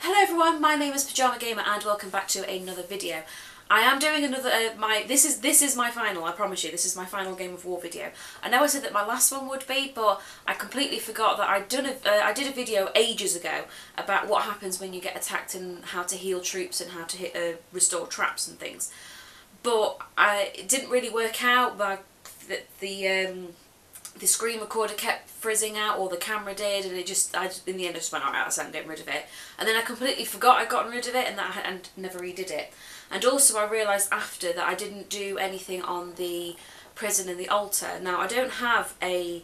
Hello everyone, my name is Pyjama Gamer and welcome back to another video. I am doing another, this is my final, I promise you, this is my final Game of War video. I know I said that my last one would be, but I completely forgot that I did a video ages ago about what happens when you get attacked and how to heal troops and how to restore traps and things. But it didn't really work out, but the screen recorder kept frizzing out, or the camera did, and in the end I just went, alright, I'm getting rid of it. And then I completely forgot I'd gotten rid of it and never redid it. And also I realised after that I didn't do anything on the prison and the altar. Now I do have a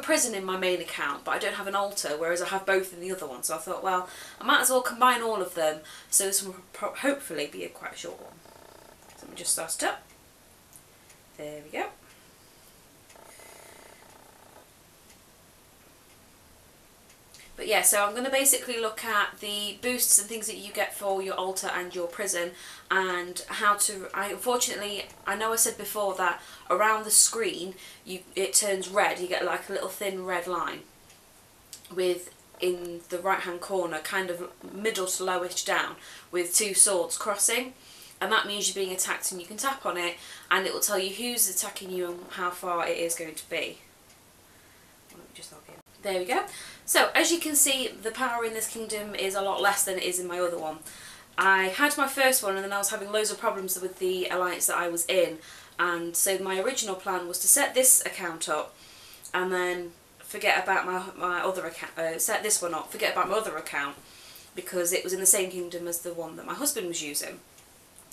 prison in my main account, but I don't have an altar, whereas I have both in the other one. So I thought, well, I might as well combine all of them, so this will hopefully be quite a short one. So let me just start it up. There we go. But yeah, so I'm going to basically look at the boosts and things that you get for your altar and your prison, and how to. Unfortunately, I know I said before that around the screen it turns red. You get like a little thin red line in the right hand corner, kind of middle to lowish down, with two swords crossing. And that means you're being attacked, and you can tap on it and it will tell you who's attacking you and how far it is going to be. Let me just log in. There we go. So as you can see, the power in this kingdom is a lot less than it is in my other one. I had my first one and then I was having loads of problems with the alliance that I was in, and so my original plan was to set this account up and then forget about my other account, set this one up, forget about my other account, because it was in the same kingdom as the one that my husband was using.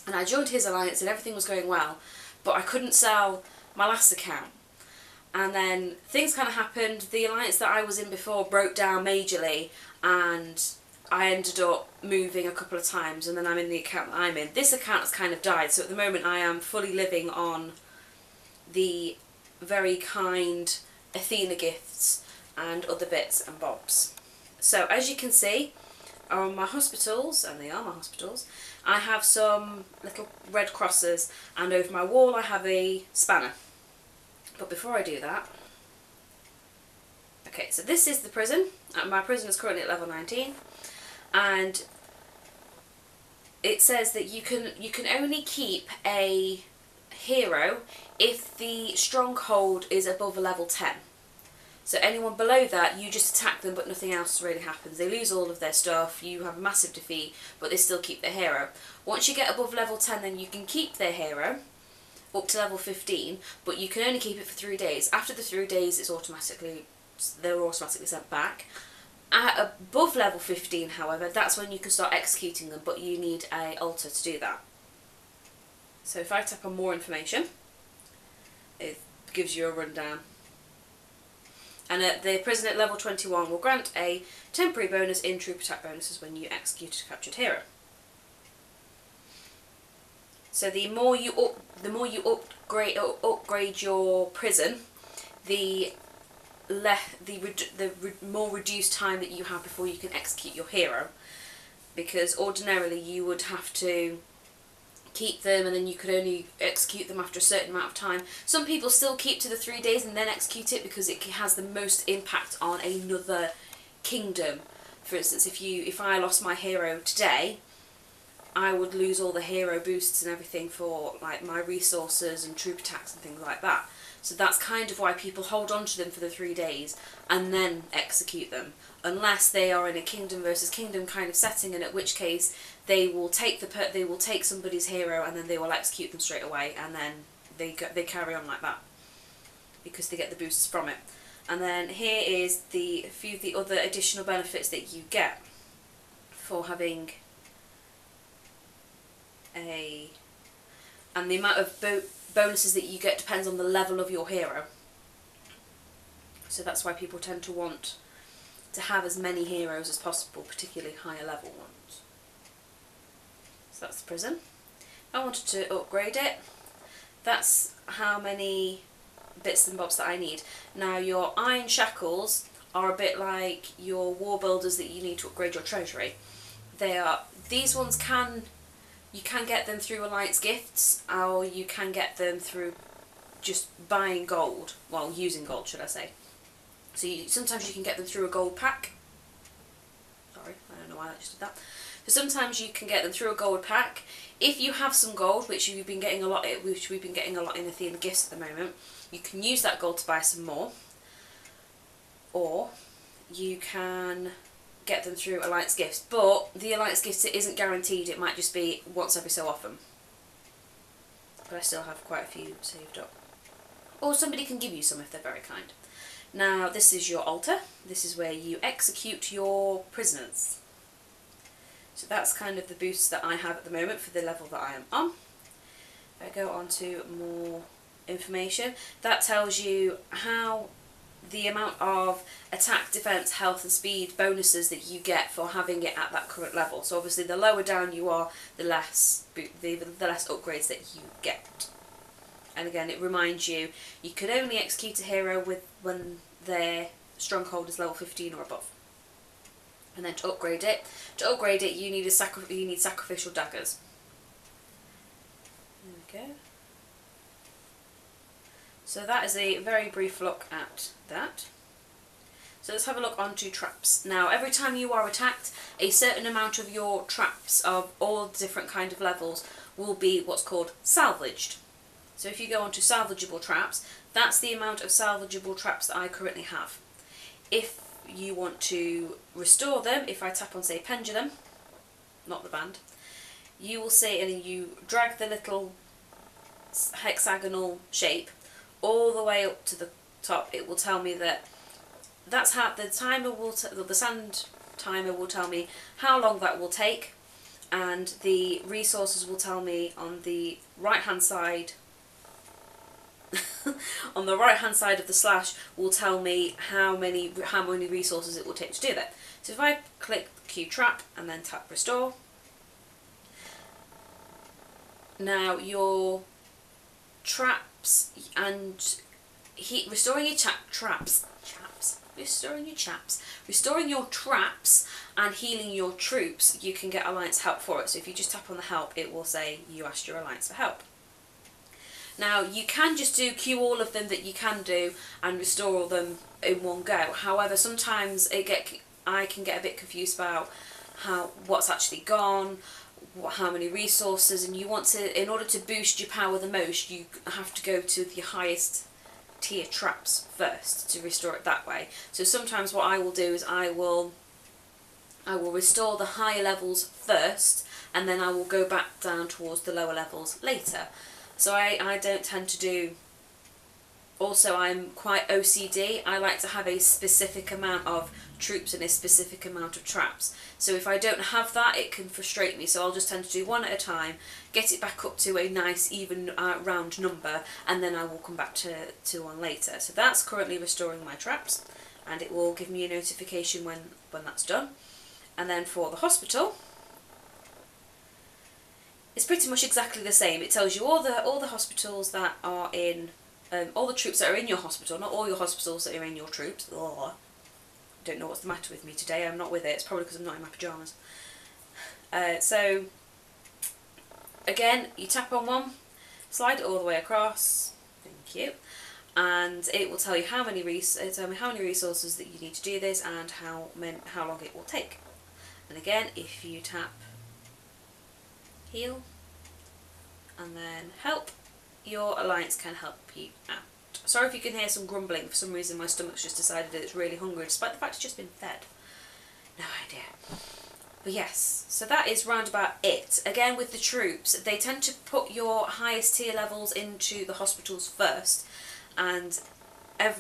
And I joined his alliance and everything was going well, but I couldn't sell my last account. And then things kind of happened. The alliance that I was in before broke down majorly, and I ended up moving a couple of times, and then I'm in the account that I'm in. This account has kind of died, so at the moment I am fully living on the very kind Athena gifts and other bits and bobs. So as you can see, on my hospitals, and they are my hospitals, I have some little red crosses, and over my wall I have a spanner. But before I do that, okay, so this is the prison. My prison is currently at level 19, and it says that you can only keep a hero if the stronghold is above a level 10. So anyone below that, you just attack them, but nothing else really happens. They lose all of their stuff, you have a massive defeat, but they still keep their hero. Once you get above level 10, then you can keep their hero up to level 15, but you can only keep it for 3 days. After the 3 days, they're automatically sent back. At above level 15, however, that's when you can start executing them, but you need an altar to do that. So if I tap on more information, it gives you a rundown. And the prison at level 21 will grant a temporary bonus in troop attack bonuses when you execute a captured hero. So the more you upgrade your prison, the more reduced time that you have before you can execute your hero. Because ordinarily you would have to keep them, and then you could only execute them after a certain amount of time. Some people still keep to the 3 days and then execute it because it has the most impact on another kingdom. For instance, if I lost my hero today, I would lose all the hero boosts and everything for like my resources and troop attacks and things like that. So that's kind of why people hold on to them for the 3 days and then execute them, unless they are in a kingdom versus kingdom kind of setting, and at which case they will take somebody's hero and then they will execute them straight away, and then they carry on like that because they get the boosts from it. And then here is a few of the other additional benefits that you get for having and the amount of bonuses that you get depends on the level of your hero. So that's why people tend to want to have as many heroes as possible, particularly higher level ones. So that's the prison. I wanted to upgrade it. That's how many bits and bobs that I need. Now your iron shackles are a bit like your war builders that you need to upgrade your treasury. These ones you can get them through alliance gifts, or you can get them through just buying gold, well, using gold should I say. So sometimes you can get them through a gold pack. Sorry, I don't know why I just did that. So sometimes you can get them through a gold pack. If you have some gold, which we've been getting a lot in Athena Gifts at the moment, you can use that gold to buy some more. Or you can get them through Alliance Gifts, but the Alliance Gifts, it isn't guaranteed, it might just be once every so often. But I still have quite a few saved up. Or somebody can give you some if they're very kind. Now this is your altar, this is where you execute your prisoners. So that's kind of the boost that I have at the moment for the level that I am on. If I go on to more information, that tells you how the amount of attack, defense, health and speed bonuses that you get for having it at that current level. So obviously the lower down you are, the less upgrades that you get. And again, it reminds you, you could only execute a hero when their stronghold is level 15 or above. And then to upgrade it, you need sacrificial daggers. There we go. So that is a very brief look at that. So let's have a look onto traps. Now every time you are attacked, a certain amount of your traps of all different kind of levels will be what's called salvaged. So if you go onto salvageable traps, that's the amount of salvageable traps that I currently have. If you want to restore them, if I tap on say Pendulum, not the band, you will see, and you drag the little hexagonal shape all the way up to the top, it will tell me that that's how the sand timer will tell me how long that will take, and the resources will tell me on the right hand side on the right hand side of the slash will tell me how many resources it will take to do that. So if I click Q trap and then tap restore, now your traps and restoring your traps and healing your troops, you can get Alliance help for it. So if you just tap on the help, it will say you asked your Alliance for help. Now you can just do queue all of them that you can do and restore all them in one go. However, sometimes I can get a bit confused about what's actually gone, how many resources, and you want to, in order to boost your power the most, you have to go to the highest tier traps first to restore it that way. So sometimes what I will do is I will restore the higher levels first, and then I will go back down towards the lower levels later. So I don't tend to do, also I'm quite OCD, I like to have a specific amount of troops and a specific amount of traps. So if I don't have that, it can frustrate me, so I'll just tend to do one at a time, get it back up to a nice even round number, and then I will come back to one later. So that's currently restoring my traps, and it will give me a notification when that's done. And then for the hospital, it's pretty much exactly the same. It tells you all the hospitals that are in, all the troops that are in your hospital, not all your hospitals that are in your troops. Ugh. Don't know what's the matter with me today, I'm not with it. It's probably because I'm not in my pyjamas. So, again, you tap on one, slide it all the way across, thank you, and it will tell you how many resources that you need to do this and how long it will take. And again, if you tap heal and then help, your Alliance can help you out. Sorry if you can hear some grumbling, for some reason my stomach's just decided that it's really hungry despite the fact it's just been fed. No idea. But yes, so that is round about it. Again with the troops, they tend to put your highest tier levels into the hospitals first, and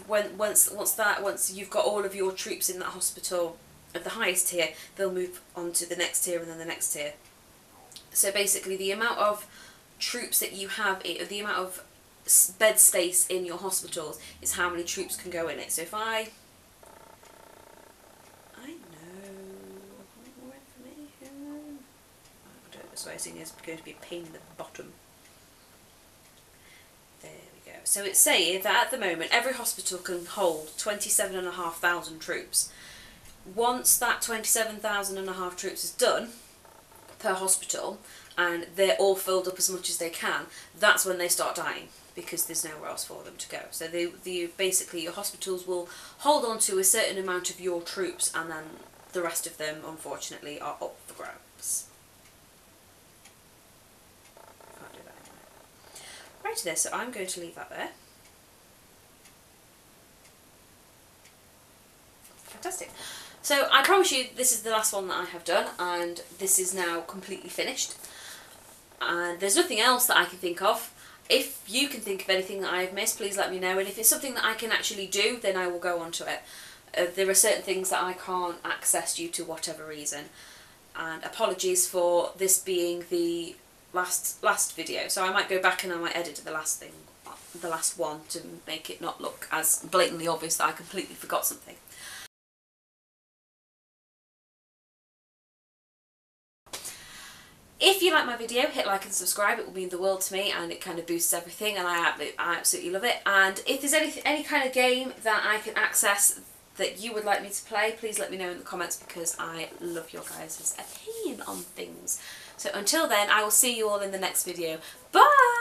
once you've got all of your troops in that hospital of the highest tier, they'll move on to the next tier and then the next tier. So basically the amount of troops that you have, the amount of bed space in your hospitals is how many troops can go in it. So if I so I think it's going to be a pain in the bottom. There we go. So it's saying that at the moment every hospital can hold 27,500 troops. Once that 27,500 troops is done per hospital and they're all filled up as much as they can, that's when they start dying. because there's nowhere else for them to go. So basically your hospitals will hold on to a certain amount of your troops, and then the rest of them, unfortunately, are up for grabs. Can't do that anyway. Right there, so I'm going to leave that there. Fantastic. So I promise you this is the last one that I have done, and this is now completely finished. And there's nothing else that I can think of. If you can think of anything that I've missed, please let me know, and if it's something that I can actually do, then I will go on to it. There are certain things that I can't access due to whatever reason, and apologies for this being the last video, so I might go back and I might edit the last one to make it not look as blatantly obvious that I completely forgot something. If you like my video, hit like and subscribe. It will mean the world to me, and it kind of boosts everything, and I absolutely love it. And if there's any kind of game that I can access that you would like me to play, please let me know in the comments, because I love your guys' opinion on things. So until then, I will see you all in the next video. Bye!